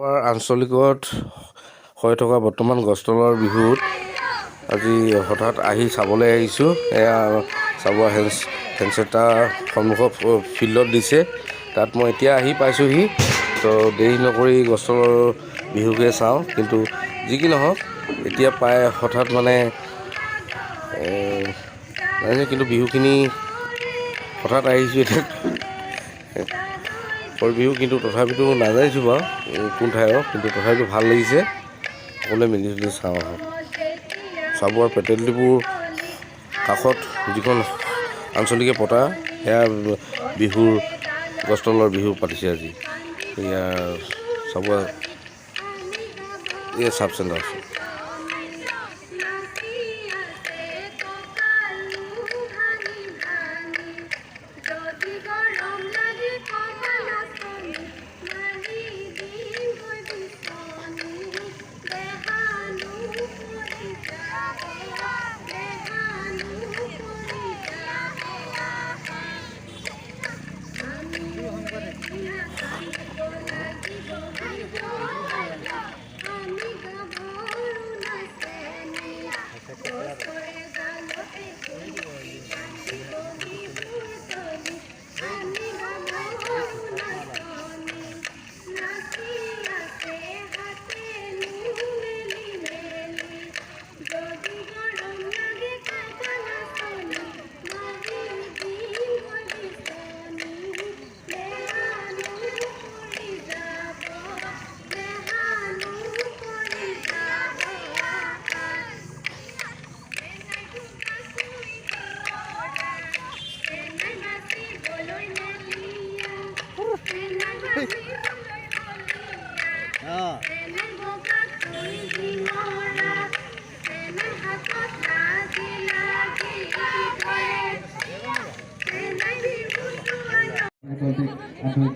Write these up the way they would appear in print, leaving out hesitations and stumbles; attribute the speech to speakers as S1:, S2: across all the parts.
S1: আঞ্চলিকত হৈ থকা বৰ্তমান গছতলৰ বিহুত আজি হঠাৎ আহি চাবলৈ আহিছোঁ। এয়া চাব হেণ্ডছেটাৰ সন্মুখত ফিল্ডত দিছে, তাত মই এতিয়া আহি পাইছোঁহি। তো দেৰি নকৰি গছতলৰ বিহুকে চাওঁ। কিন্তু যি কি নহওক এতিয়া পাই হঠাৎ মানে কিন্তু বিহুখিনি হঠাৎ আহিছোঁ এতিয়া বিহু, কিন্তু তথাপিতো নাজানিছোঁ বাৰু কোন ঠাইৰ, কিন্তু তথাপিতো ভাল লাগিছে। সকলোৱে মিলি জুলি চাওঁ আহক। চাবুৱাৰ পেট্ৰল ডিপুৰ কাষত যিখন আঞ্চলিকে পতা সেয়া বিহুৰ গছতলৰ বিহু পাতিছে আজি। এয়া চাবুৱা এই চাব চেণ্টাৰ আছে।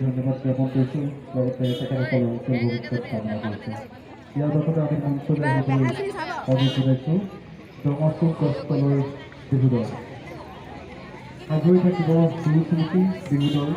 S2: ধন্যবাদ জ্ঞাপন কৰিছোঁ, লগতে তেখেতসকলৰ উজ্জ্বল ভৱিষ্যত কামনা কৰিছোঁ। ইয়াৰ লগতে আমি মঞ্চলৈ আহিবলৈ অনুৰোধ জনাইছোঁ জঙাচুক গছতলৰ বিহু দল। সাজৰি থাকিব বিহু শিল্পী বিহু দল।